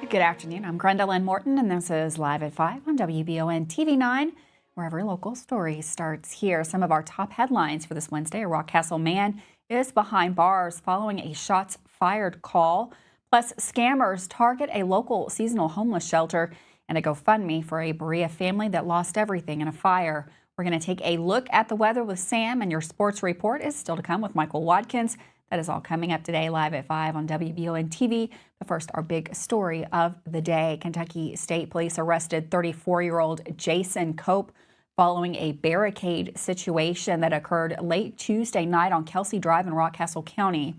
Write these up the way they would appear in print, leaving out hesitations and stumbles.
Good afternoon. I'm Gwendolyn Morton, and this is Live at 5 on WBON TV 9, where every local story starts here. Some of our top headlines for this Wednesday: a Rockcastle man is behind bars following a shots fired call. Plus, scammers target a local seasonal homeless shelter, and a GoFundMe for a Berea family that lost everything in a fire. We're going to take a look at the weather with Sam, and your sports report is still to come with Michael Watkins. That is all coming up today, live at 5 on WBON TV. But first, our big story of the day. Kentucky State Police arrested 34-year-old Jason Cope following a barricade situation that occurred late Tuesday night on Kelsey Drive in Rockcastle County.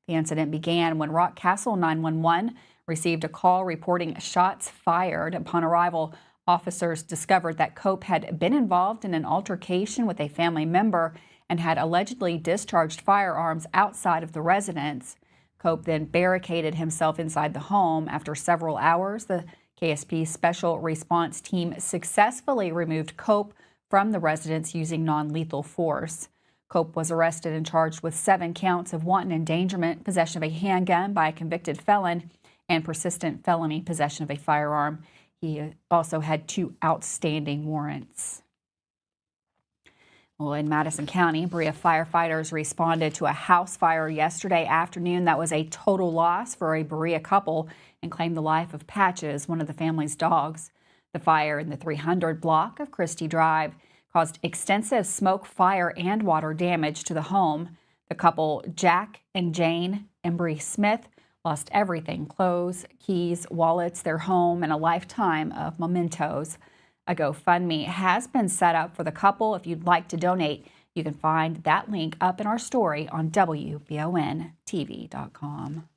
The incident began when Rockcastle 911 received a call reporting shots fired. Upon arrival, officers discovered that Cope had been involved in an altercation with a family member and had allegedly discharged firearms outside of the residence. Cope then barricaded himself inside the home. After several hours, the KSP Special Response Team successfully removed Cope from the residence using non-lethal force. Cope was arrested and charged with 7 counts of wanton endangerment, possession of a handgun by a convicted felon, and persistent felony possession of a firearm. He also had 2 outstanding warrants. Well, in Madison County, Berea firefighters responded to a house fire yesterday afternoon that was a total loss for a Berea couple and claimed the life of Patches, one of the family's dogs. The fire in the 300 block of Christie Drive caused extensive smoke, fire, and water damage to the home. The couple, Jack and Jane Embry Smith, lost everything: clothes, keys, wallets, their home, and a lifetime of mementos. A GoFundMe has been set up for the couple. If you'd like to donate, you can find that link up in our story on WBONTV.com.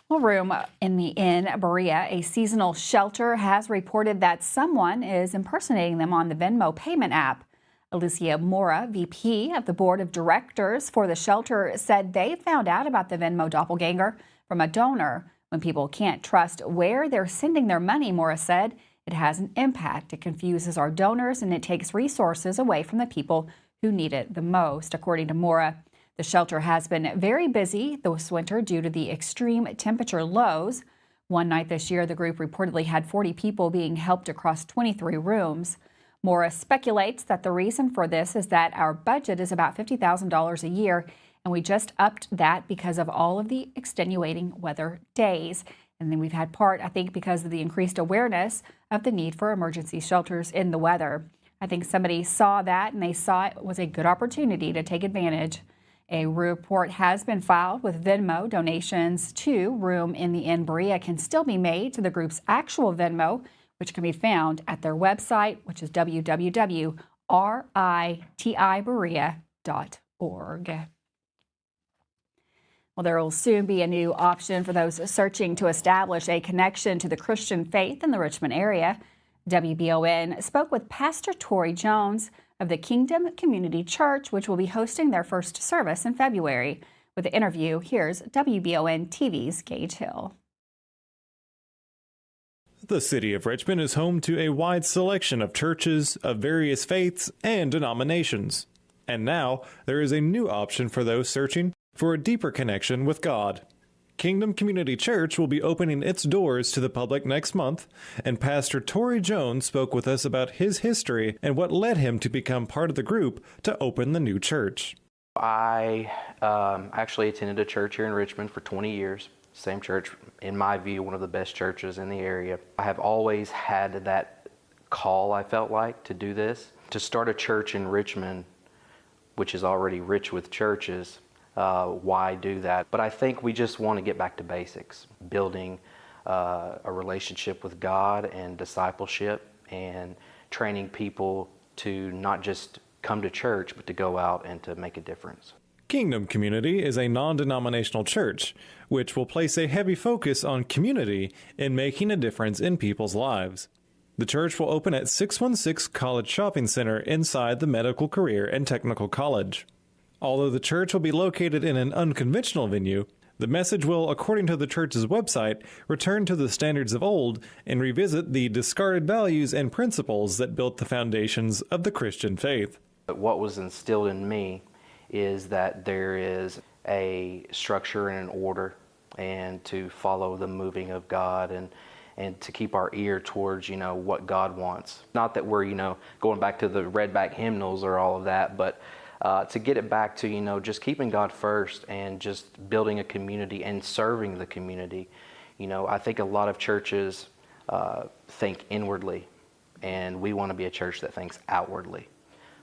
Well, Room in the Inn Berea, a seasonal shelter, has reported that someone is impersonating them on the Venmo payment app. Alicia Mora, VP of the Board of Directors for the shelter, said they found out about the Venmo doppelganger from a donor. When people can't trust where they're sending their money, Mora said, it has an impact. It confuses our donors and it takes resources away from the people who need it the most. According to Mora, the shelter has been very busy this winter due to the extreme temperature lows. One night this year, the group reportedly had 40 people being helped across 23 rooms. Mora speculates that the reason for this is that our budget is about $50,000 a year, and we just upped that because of all of the extenuating weather days. And then we've had part, I think, because of the increased awareness of the need for emergency shelters in the weather. I think somebody saw that and they saw it was a good opportunity to take advantage. A report has been filed with Venmo. Donations to Room in the Inn Berea can still be made to the group's actual Venmo, which can be found at their website, which is www.ritberea.org. Well, there will soon be a new option for those searching to establish a connection to the Christian faith in the Richmond area. WBON spoke with Pastor Tori Jones of the Kingdom Community Church, which will be hosting their first service in February. With the interview, here's WBON TV's Gage Hill. The city of Richmond is home to a wide selection of churches of various faiths and denominations. And now there is a new option for those searching for a deeper connection with God. Kingdom Community Church will be opening its doors to the public next month, and Pastor Tori Jones spoke with us about his history and what led him to become part of the group to open the new church. I actually attended a church here in Richmond for 20 years. Same church, in my view, one of the best churches in the area. I have always had that call, I felt like, to do this. To start a church in Richmond, which is already rich with churches, why do that? But I think we just want to get back to basics, building a relationship with God and discipleship and training people to not just come to church, but to go out and to make a difference. Kingdom Community is a non-denominational church, which will place a heavy focus on community in making a difference in people's lives. The church will open at 616 College Shopping Center inside the Medical Career and Technical College. Although the church will be located in an unconventional venue, the message will, according to the church's website, return to the standards of old and revisit the discarded values and principles that built the foundations of the Christian faith. What was instilled in me is that there is a structure and an order and to follow the moving of God, and to keep our ear towards, what God wants. Not that we're, going back to the redback hymnals or all of that, but to get it back to, just keeping God first and just building a community and serving the community. I think a lot of churches think inwardly, and we want to be a church that thinks outwardly.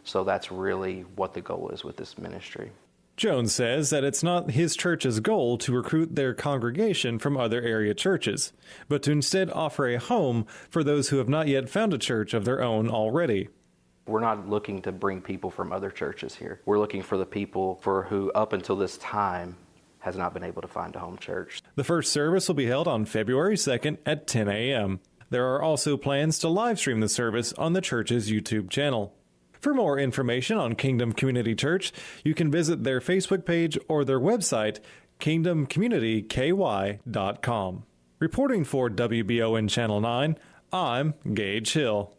So that's really what the goal is with this ministry. Jones says that it's not his church's goal to recruit their congregation from other area churches, but to instead offer a home for those who have not yet found a church of their own already. We're not looking to bring people from other churches here. We're looking for the people for who, up until this time, has not been able to find a home church. The first service will be held on February 2nd at 10 a.m. There are also plans to live stream the service on the church's YouTube channel. For more information on Kingdom Community Church, you can visit their Facebook page or their website, kingdomcommunityky.com. Reporting for WBON Channel 9, I'm Gage Hill.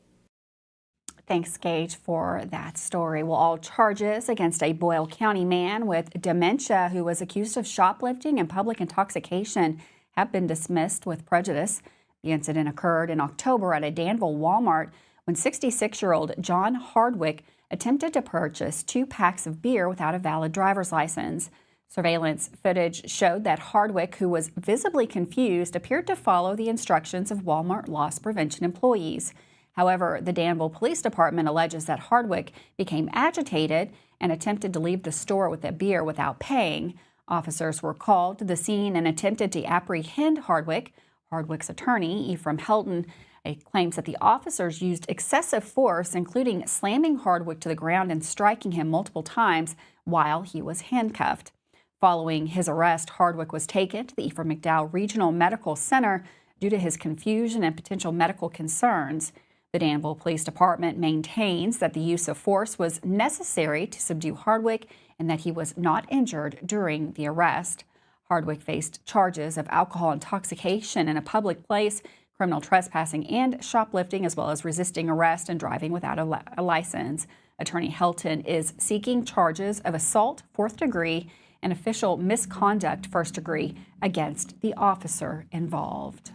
Thanks, Gage, for that story. Well, all charges against a Boyle County man with dementia who was accused of shoplifting and public intoxication have been dismissed with prejudice. The incident occurred in October at a Danville Walmart when 66-year-old John Hardwick attempted to purchase 2 packs of beer without a valid driver's license. Surveillance footage showed that Hardwick, who was visibly confused, appeared to follow the instructions of Walmart loss prevention employees. However, the Danville Police Department alleges that Hardwick became agitated and attempted to leave the store with the beer without paying. Officers were called to the scene and attempted to apprehend Hardwick. Hardwick's attorney, Ephraim Helton, claims that the officers used excessive force, including slamming Hardwick to the ground and striking him multiple times while he was handcuffed. Following his arrest, Hardwick was taken to the Ephraim McDowell Regional Medical Center due to his confusion and potential medical concerns. The Danville Police Department maintains that the use of force was necessary to subdue Hardwick and that he was not injured during the arrest. Hardwick faced charges of alcohol intoxication in a public place, criminal trespassing, and shoplifting, as well as resisting arrest and driving without a license. Attorney Helton is seeking charges of assault, 4th degree, and official misconduct, 1st degree, against the officer involved.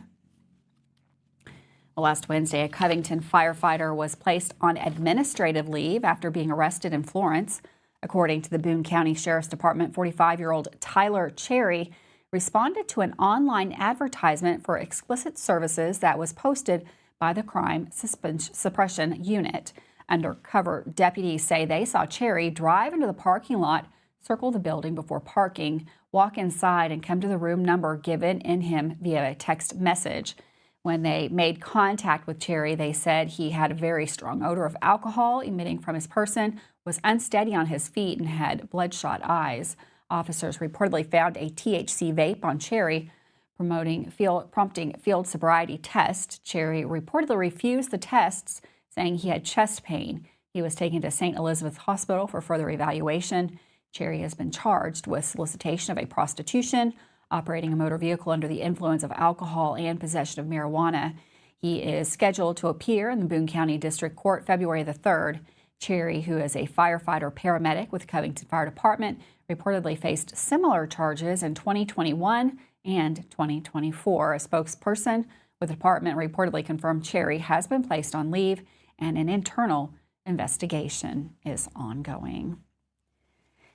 Well, last Wednesday, a Covington firefighter was placed on administrative leave after being arrested in Florence. According to the Boone County Sheriff's Department, 45-year-old Tyler Cherry responded to an online advertisement for explicit services that was posted by the Crime Suppression Unit. Undercover deputies say they saw Cherry drive into the parking lot, circle the building before parking, walk inside, and come to the room number given in him via a text message. When they made contact with Cherry, they said he had a very strong odor of alcohol emitting from his person, was unsteady on his feet, and had bloodshot eyes. Officers reportedly found a THC vape on Cherry, prompting field sobriety test. Cherry reportedly refused the tests, saying he had chest pain. He was taken to St. Elizabeth Hospital for further evaluation. Cherry has been charged with solicitation of a prostitution, operating a motor vehicle under the influence of alcohol, and possession of marijuana. He is scheduled to appear in the Boone County District Court February the 3rd. Cherry, who is a firefighter paramedic with Covington Fire Department, reportedly faced similar charges in 2021 and 2024. A spokesperson with the department reportedly confirmed Cherry has been placed on leave and an internal investigation is ongoing.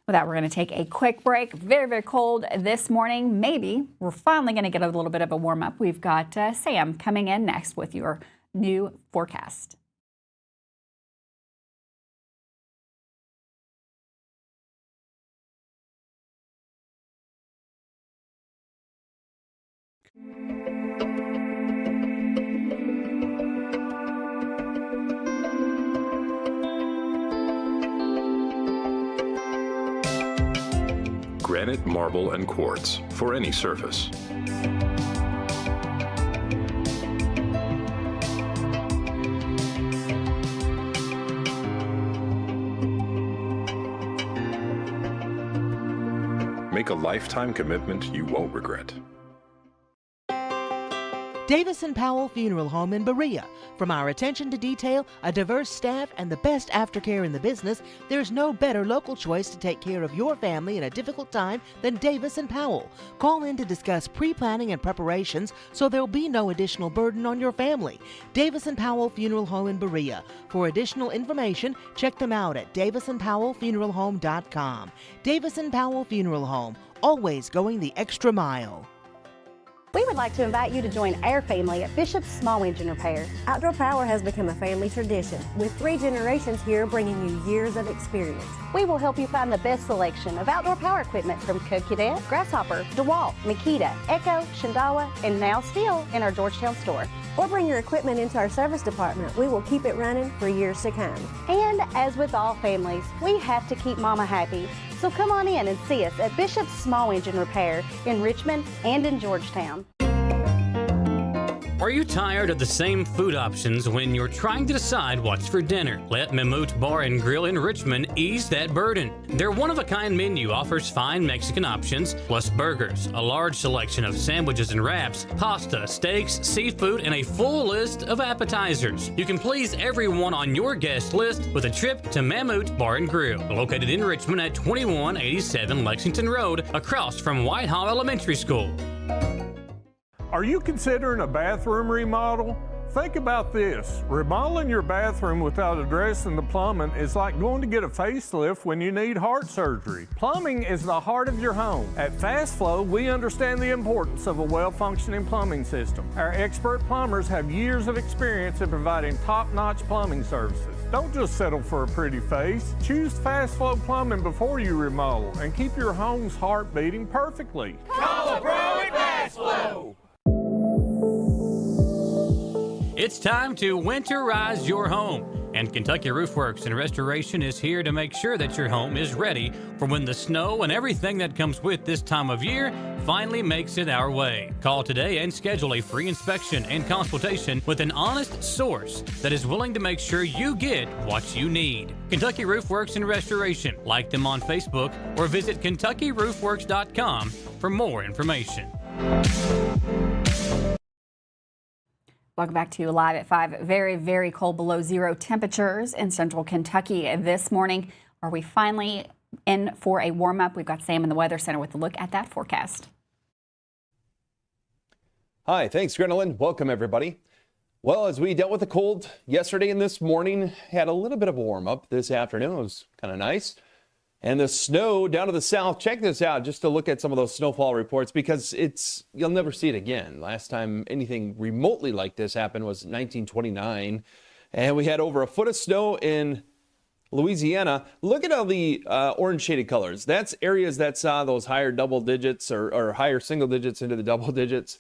With that, we're going to take a quick break. Very, very cold this morning. Maybe we're finally going to get a little bit of a warm up. We've got Sam coming in next with your new forecast. Granite, marble, and quartz for any surface. Make a lifetime commitment you won't regret. Davis & Powell Funeral Home in Berea. From our attention to detail, a diverse staff, and the best aftercare in the business, there's no better local choice to take care of your family in a difficult time than Davis & Powell. Call in to discuss pre-planning and preparations so there'll be no additional burden on your family. Davis & Powell Funeral Home in Berea. For additional information, check them out at davisandpowellfuneralhome.com. Davis & Powell Funeral Home, always going the extra mile. We would like to invite you to join our family at Bishop's Small Engine Repair. Outdoor Power has become a family tradition, with 3 generations here bringing you years of experience. We will help you find the best selection of outdoor power equipment from Cadet, Grasshopper, DeWalt, Makita, Echo, Shindawa, and now Steel in our Georgetown store. Or bring your equipment into our service department. We will keep it running for years to come. And as with all families, we have to keep Mama happy. So come on in and see us at Bishop's Small Engine Repair in Richmond and in Georgetown. Are you tired of the same food options when you're trying to decide what's for dinner? Let Mammut Bar and Grill in Richmond ease that burden. Their one-of-a-kind menu offers fine Mexican options, plus burgers, a large selection of sandwiches and wraps, pasta, steaks, seafood, and a full list of appetizers. You can please everyone on your guest list with a trip to Mammut Bar and Grill, located in Richmond at 2187 Lexington Road, across from Whitehall Elementary School. Are you considering a bathroom remodel? Think about this. Remodeling your bathroom without addressing the plumbing is like going to get a facelift when you need heart surgery. Plumbing is the heart of your home. At Fast Flow, we understand the importance of a well-functioning plumbing system. Our expert plumbers have years of experience in providing top-notch plumbing services. Don't just settle for a pretty face. Choose Fast Flow Plumbing before you remodel and keep your home's heart beating perfectly. Call a pro at Fast Flow! It's time to winterize your home, and Kentucky Roof Works and Restoration is here to make sure that your home is ready for when the snow and everything that comes with this time of year finally makes it our way. Call today and schedule a free inspection and consultation with an honest source that is willing to make sure you get what you need. Kentucky Roof Works and Restoration. Like them on Facebook or visit KentuckyRoofWorks.com for more information. Welcome back to Live at 5. Very, very cold, below zero temperatures in central Kentucky this morning. Are we finally in for a warm-up? We've got Sam in the Weather Center with a look at that forecast. Hi, thanks, Gwendolyn. Welcome, everybody. Well, as we dealt with the cold yesterday and this morning, had a little bit of a warm-up this afternoon. It was kind of nice. And the snow down to the south, check this out just to look at some of those snowfall reports because you'll never see it again. Last time anything remotely like this happened was 1929. And we had over a foot of snow in Louisiana. Look at all the orange shaded colors. That's areas that saw those higher double digits or higher single digits into the double digits.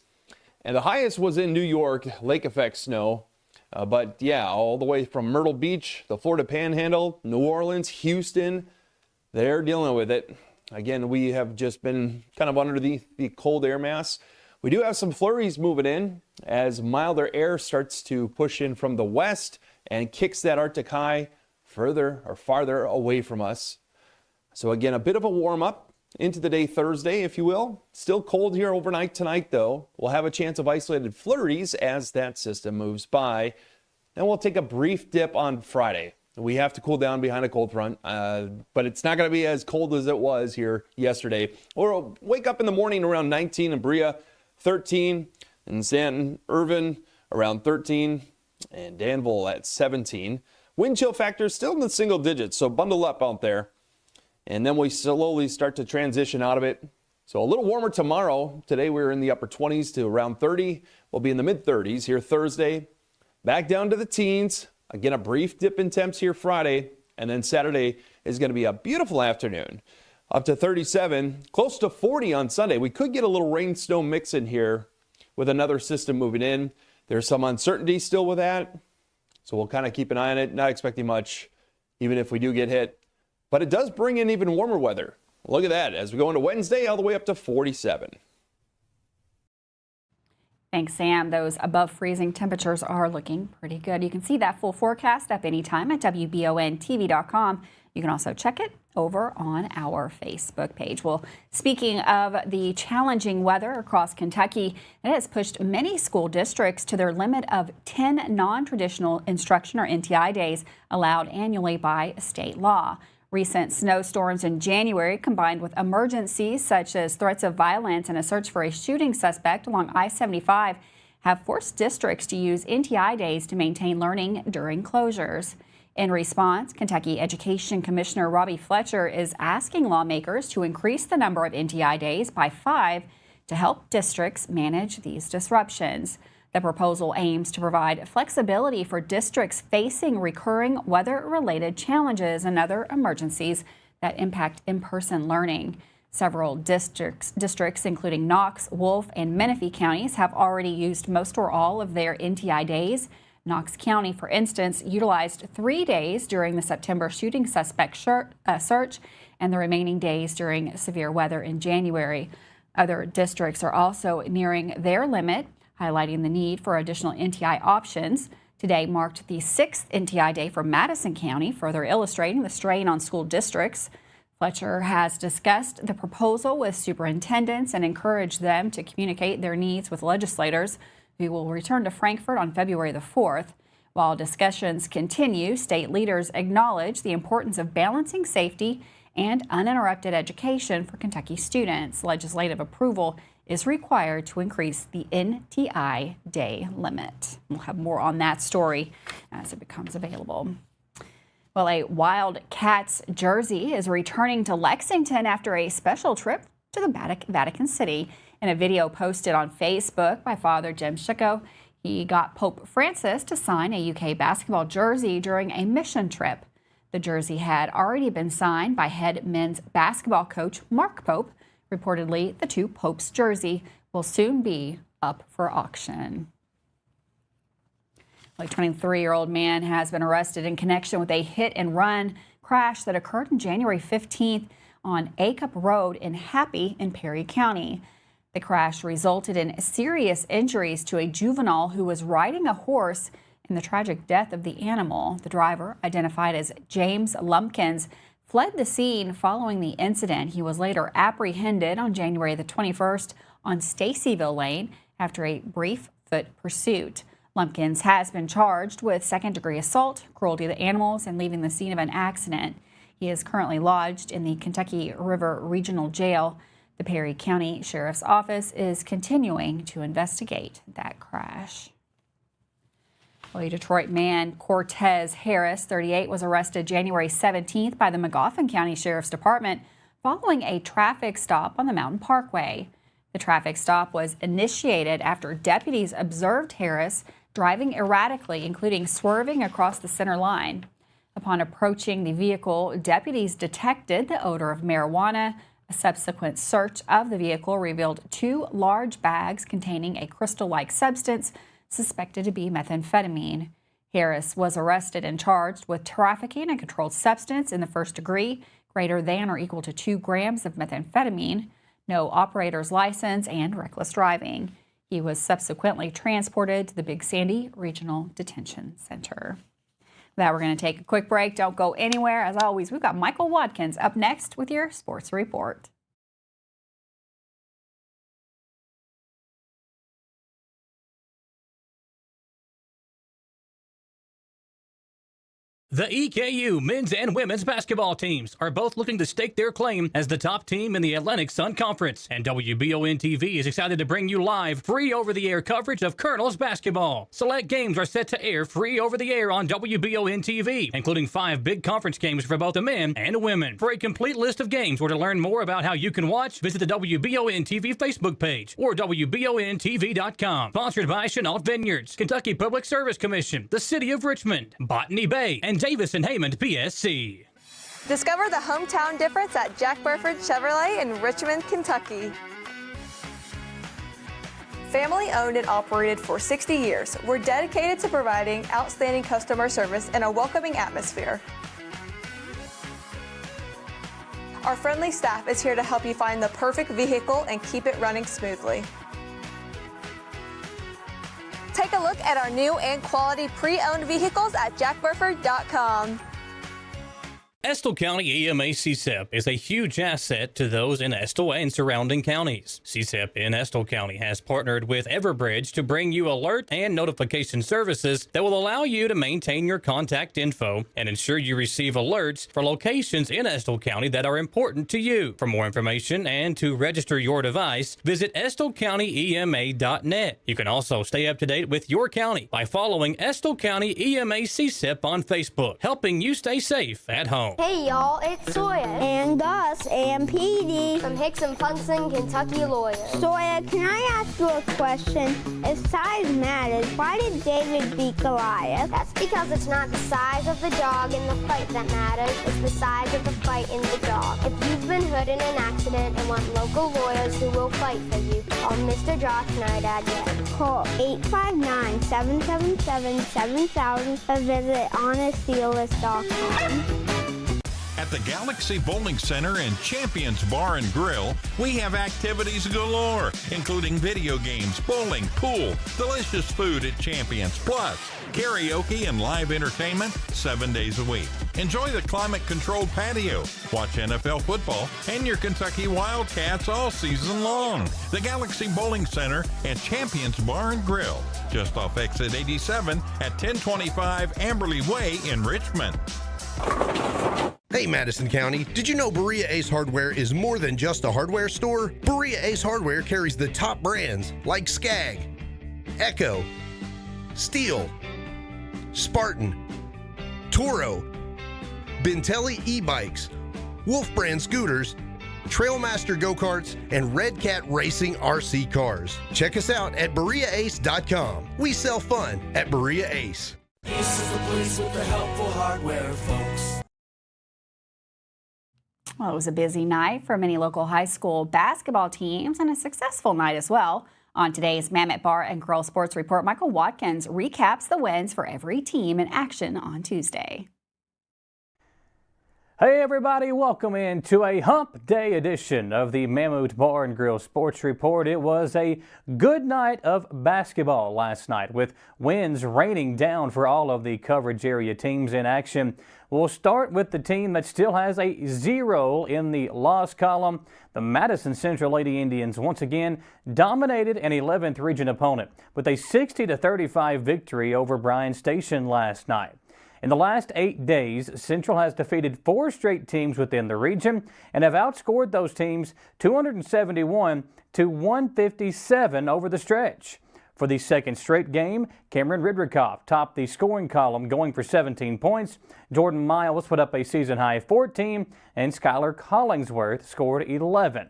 And the highest was in New York, lake effect snow. But yeah, all the way from Myrtle Beach, the Florida Panhandle, New Orleans, Houston, they're dealing with it. Again, we have just been kind of under the cold air mass. We do have some flurries moving in as milder air starts to push in from the west and kicks that Arctic high further or farther away from us. So again, a bit of a warm up into the day Thursday, if you will. Still cold here overnight tonight, though. We'll have a chance of isolated flurries as that system moves by. Then we'll take a brief dip on Friday. We have to cool down behind a cold front, but it's not going to be as cold as it was here yesterday. We'll wake up in the morning around 19 in Berea, 13 in Stanton, Irvin around 13, and Danville at 17. Wind chill factor still in the single digits, so bundle up out there. And then we slowly start to transition out of it. So a little warmer tomorrow. Today we're in the upper 20s to around 30. We'll be in the mid 30s here Thursday. Back down to the teens. Again, a brief dip in temps here Friday, and then Saturday is going to be a beautiful afternoon. Up to 37, close to 40 on Sunday. We could get a little rain snow mix in here with another system moving in. There's some uncertainty still with that, so we'll kind of keep an eye on it. Not expecting much, even if we do get hit. But it does bring in even warmer weather. Look at that as we go into Wednesday all the way up to 47. Thanks, Sam. Those above freezing temperatures are looking pretty good. You can see that full forecast up anytime at WBONTV.com. You can also check it over on our Facebook page. Well, speaking of the challenging weather across Kentucky, it has pushed many school districts to their limit of 10 non-traditional instruction or NTI days allowed annually by state law. Recent snowstorms in January, combined with emergencies such as threats of violence and a search for a shooting suspect along I-75, have forced districts to use NTI days to maintain learning during closures. In response, Kentucky Education Commissioner Robbie Fletcher is asking lawmakers to increase the number of NTI days by 5 to help districts manage these disruptions. The proposal aims to provide flexibility for districts facing recurring weather-related challenges and other emergencies that impact in-person learning. Several districts, including Knox, Wolfe, and Menifee counties, have already used most or all of their NTI days. Knox County, for instance, utilized 3 days during the September shooting suspect search and the remaining days during severe weather in January. Other districts are also nearing their limit, highlighting the need for additional NTI options. Today marked the 6th NTI day for Madison County, further illustrating the strain on school districts. Fletcher has discussed the proposal with superintendents and encouraged them to communicate their needs with legislators, who will return to Frankfort on February the 4th. While discussions continue, state leaders acknowledge the importance of balancing safety and uninterrupted education for Kentucky students. Legislative approval is required to increase the NTI day limit. We'll have more on that story as it becomes available. Well, a Wildcats jersey is returning to Lexington after a special trip to the Vatican City. In a video posted on Facebook by Father Jim Schicko, he got Pope Francis to sign a UK basketball jersey during a mission trip. The jersey had already been signed by head men's basketball coach Mark Pope. Reportedly, the two Popes jersey will soon be up for auction. A 23-year-old man has been arrested in connection with a hit-and-run crash that occurred on January 15th on Acup Road in Happy in Perry County. The crash resulted in serious injuries to a juvenile who was riding a horse in the tragic death of the animal. The driver, identified as James Lumpkins, fled the scene following the incident. He was later apprehended on January the 21st on Stacyville Lane after a brief foot pursuit. Lumpkins has been charged with second-degree assault, cruelty to animals, and leaving the scene of an accident. He is currently lodged in the Kentucky River Regional Jail. The Perry County Sheriff's Office is continuing to investigate that crash. A Detroit man, Cortez Harris, 38, was arrested January 17th by the Magoffin County Sheriff's Department following a traffic stop on the Mountain Parkway. The traffic stop was initiated after deputies observed Harris driving erratically, including swerving across the center line. Upon approaching the vehicle, deputies detected the odor of marijuana. A subsequent search of the vehicle revealed 2 large bags containing a crystal-like substance suspected to be methamphetamine. Harris was arrested and charged with trafficking a controlled substance in the first degree, greater than or equal to 2 grams of methamphetamine, no operator's license, and reckless driving. He was subsequently transported to the Big Sandy Regional Detention Center. With that, we're going to take a quick break. Don't go anywhere. As always, we've got Michael Watkins up next with your sports report. The EKU men's and women's basketball teams are both looking to stake their claim as the top team in the Atlantic Sun Conference, and WBON TV is excited to bring you live, free over-the-air coverage of Colonels basketball. Select games are set to air free over-the-air on WBON TV, including 5 big conference games for both the men and women. For a complete list of games or to learn more about how you can watch, visit the WBON TV Facebook page or WBONTV.com. Sponsored by Chenault Vineyards, Kentucky Public Service Commission, the City of Richmond, Botany Bay, and Davis and Hammond PSC. Discover the hometown difference at Jack Burford Chevrolet in Richmond, Kentucky. Family owned and operated for 60 years, we're dedicated to providing outstanding customer service and a welcoming atmosphere. Our friendly staff is here to help you find the perfect vehicle and keep it running smoothly. take a look at our new and quality pre-owned vehicles at jackburford.com. Estill County EMA CSEP is a huge asset to those in Estill and surrounding counties. CSEP in Estill County has partnered with Everbridge to bring you alert and notification services that will allow you to maintain your contact info and ensure you receive alerts for locations in Estill County that are important to you. For more information and to register your device, visit EstillCountyEMA.net. You can also stay up to date with your county by following Estill County EMA CSEP on Facebook, helping you stay safe at home. Hey y'all, it's Sawyer. And Gus and Petey. From Hicks and Punson, Kentucky Lawyers. Sawyer, can I ask you a question? If size matters, why did David beat Goliath? That's because it's not the size of the dog in the fight that matters, it's the size of the fight in the dog. If you've been hurt in an accident and want local lawyers who will fight for you, call Mr. Josh Nerdad yet. Call 859-777-7000 or visit honestdealers.com. At the Galaxy Bowling Center and Champions Bar and Grill, we have activities galore, including video games, bowling, pool, delicious food at Champions, plus karaoke and live entertainment 7 days a week. Enjoy the climate-controlled patio, watch NFL football, and your Kentucky Wildcats all season long. The Galaxy Bowling Center and Champions Bar and Grill, just off exit 87 at 1025 Amberley Way in Richmond. Hey Madison County, did you know Berea Ace Hardware is more than just a hardware store? Berea Ace Hardware carries the top brands like Skag, Echo, Steel, Spartan, Toro, Bentelli e-bikes, Wolf brand scooters, Trailmaster go-karts, and Red Cat Racing RC cars. Check us out at BereaAce.com. We sell fun at Berea Ace. Ace is the place with the helpful hardware, folks. Well, it was a busy night for many local high school basketball teams and a successful night as well. On today's Mammoth Bar and Grill Sports Report, Michael Watkins recaps the wins for every team in action on Tuesday. Hey everybody, welcome into a hump day edition of the Mammoth Bar and Grill Sports Report. It was a good night of basketball last night with wins raining down for all of the coverage area teams in action. We'll start with the team that still has a 0 in the loss column. The Madison Central Lady Indians once again dominated an 11th region opponent with a 60-35 victory over Bryan Station last night. In the last 8 days, Central has defeated 4 straight teams within the region and have outscored those teams 271-157 over the stretch. For the second straight game, Cameron Ridrikoff topped the scoring column going for 17 points. Jordan Miles put up a season-high 14, and Skylar Collingsworth scored 11.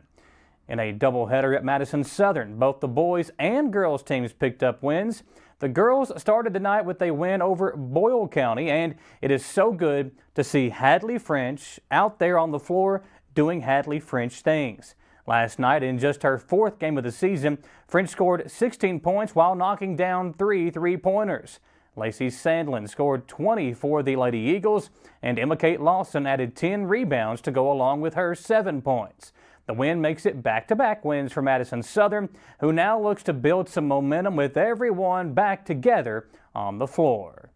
In a doubleheader at Madison Southern, both the boys and girls teams picked up wins. The girls started the night with a win over Boyle County, and it is so good to see Hadley French out there on the floor doing Hadley French things. Last night, in just her 4th game of the season, French scored 16 points while knocking down 3 three-pointers. Lacey Sandlin scored 20 for the Lady Eagles, and Emma Kate Lawson added 10 rebounds to go along with her 7 points. The win makes it back-to-back wins for Madison Southern, who now looks to build some momentum with everyone back together on the floor.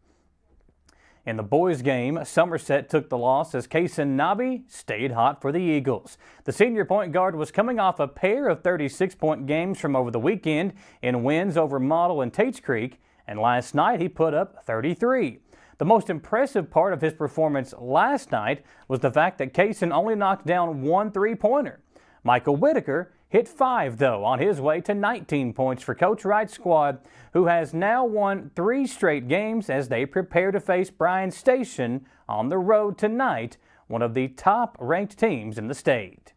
In the boys' game, Somerset took the loss as Kaysen Nabi stayed hot for the Eagles. The senior point guard was coming off a pair of 36-point games from over the weekend in wins over Model and Tates Creek, and last night he put up 33. The most impressive part of his performance last night was the fact that Kaysen only knocked down 1 three-pointer. Michael Whitaker hit 5, though, on his way to 19 points for Coach Wright's squad, who has now won 3 straight games as they prepare to face Bryan Station on the road tonight, one of the top-ranked teams in the state.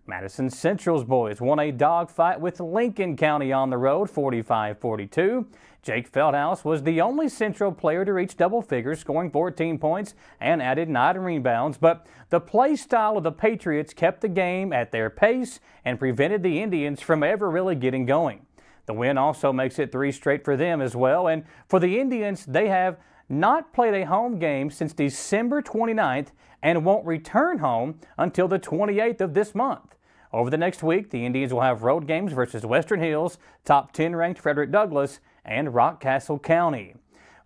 Madison Central's boys won a dogfight with Lincoln County on the road, 45-42. Jake Feldhouse was the only Central player to reach double figures, scoring 14 points and added 9 rebounds, but the play style of the Patriots kept the game at their pace and prevented the Indians from ever really getting going. The win also makes it 3 straight for them as well, and for the Indians, they have not played a home game since December 29th and won't return home until the 28th of this month. Over the next week, the Indians will have road games versus Western Hills, top 10 ranked Frederick Douglass, and Rockcastle County.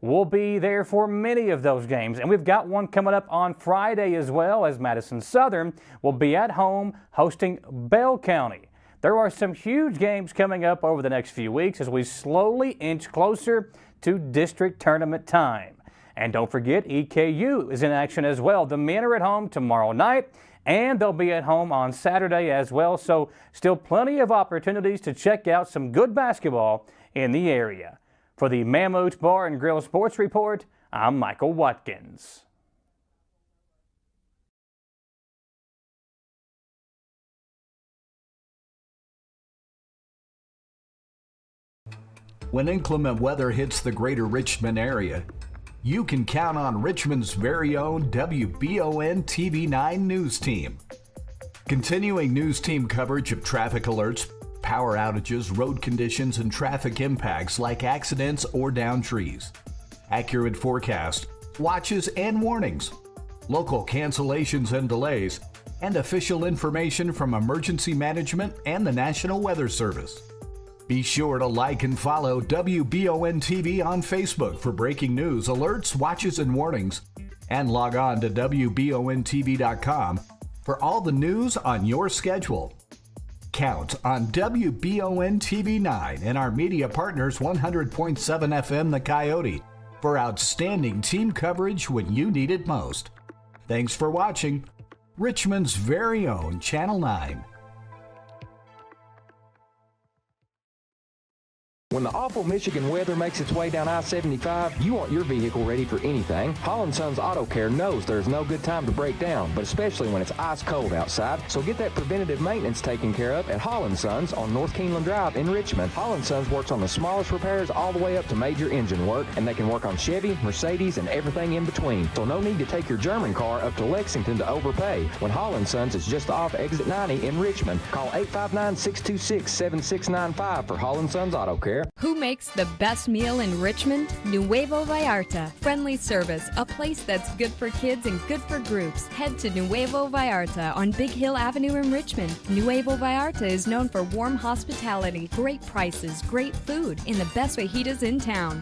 We'll be there for many of those games, and we've got one coming up on Friday as well, as Madison Southern will be at home hosting Bell County. There are some huge games coming up over the next few weeks as we slowly inch closer to district tournament time. And don't forget, EKU is in action as well. The men are at home tomorrow night, and they'll be at home on Saturday as well. So still plenty of opportunities to check out some good basketball in the area. For the Mammoth Bar and Grill Sports Report, I'm Michael Watkins. When inclement weather hits the greater Richmond area, you can count on Richmond's very own WBON TV9 news team. Continuing news team coverage of traffic alerts, power outages, road conditions, and traffic impacts like accidents or downed trees. Accurate forecast, watches and warnings, local cancellations and delays, and official information from emergency management and the National Weather Service. Be sure to like and follow WBON TV on Facebook for breaking news, alerts, watches, and warnings. And log on to WBONTV.com for all the news on your schedule. Count on WBON TV9 and our media partners 100.7 FM The Coyote for outstanding team coverage when you need it most. Thanks for watching Richmond's very own Channel 9. When the awful Michigan weather makes its way down I-75, you want your vehicle ready for anything. Holland Sons Auto Care knows there's no good time to break down, but especially when it's ice cold outside. So get that preventative maintenance taken care of at Holland Sons on North Keeneland Drive in Richmond. Holland Sons works on the smallest repairs all the way up to major engine work, and they can work on Chevy, Mercedes, and everything in between. So no need to take your German car up to Lexington to overpay. When Holland Sons is just off exit 90 in Richmond, call 859-626-7695 for Holland Sons Auto Care. Who makes the best meal in Richmond? Nuevo Vallarta. Friendly service, a place that's good for kids and good for groups. Head to Nuevo Vallarta on Big Hill Avenue in Richmond. Nuevo Vallarta is known for warm hospitality, great prices, great food, and the best fajitas in town.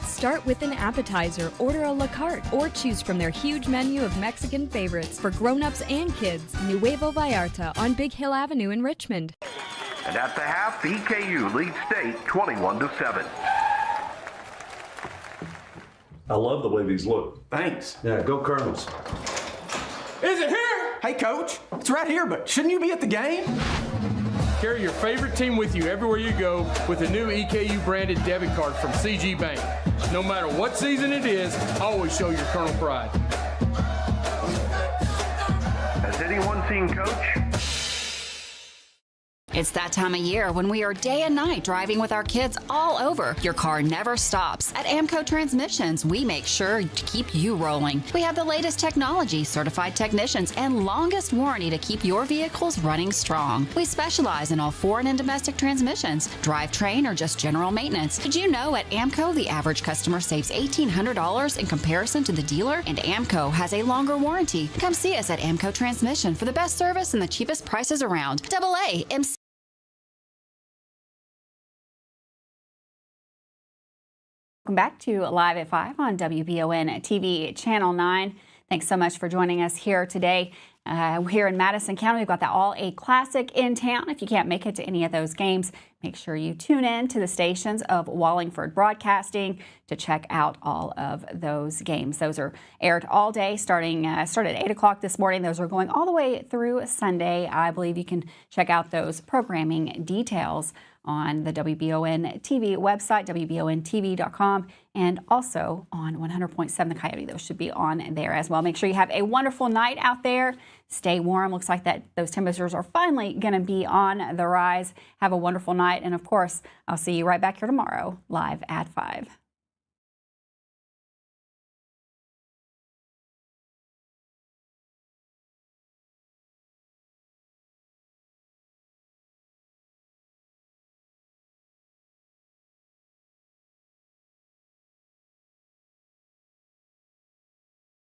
Start with an appetizer, order a la carte, or choose from their huge menu of Mexican favorites for grown-ups and kids. Nuevo Vallarta on Big Hill Avenue in Richmond. And at the half, the EKU leads state 21-7. I love the way these look. Thanks. Yeah, go Colonels. Is it here? Hey, Coach. It's right here, but shouldn't you be at the game? Carry your favorite team with you everywhere you go with a new EKU branded debit card from CG Bank. No matter what season it is, always show your Colonel pride. Has anyone seen Coach? It's that time of year when we are day and night driving with our kids all over. Your car never stops. At AMCO Transmissions, we make sure to keep you rolling. We have the latest technology, certified technicians, and longest warranty to keep your vehicles running strong. We specialize in all foreign and domestic transmissions, drivetrain, or just general maintenance. Did you know at AMCO the average customer saves $1,800 in comparison to the dealer? And AMCO has a longer warranty. Come see us at AMCO Transmission for the best service and the cheapest prices around. AA MC. Welcome back to Live at 5 on WBON TV Channel 9. Thanks so much for joining us here today. Here in Madison County, we've got the All-A Classic in town. If you can't make it to any of those games, make sure you tune in to the stations of Wallingford Broadcasting to check out all of those games. Those are aired all day, started at 8 o'clock this morning. Those are going all the way through Sunday. I believe you can check out those programming details on the WBON TV website, WBONTV.com, and also on 100.7 The Coyote. Those should be on there as well. Make sure you have a wonderful night out there. Stay warm. Looks like those temperatures are finally going to be on the rise. Have a wonderful night. And, of course, I'll see you right back here tomorrow, live at 5.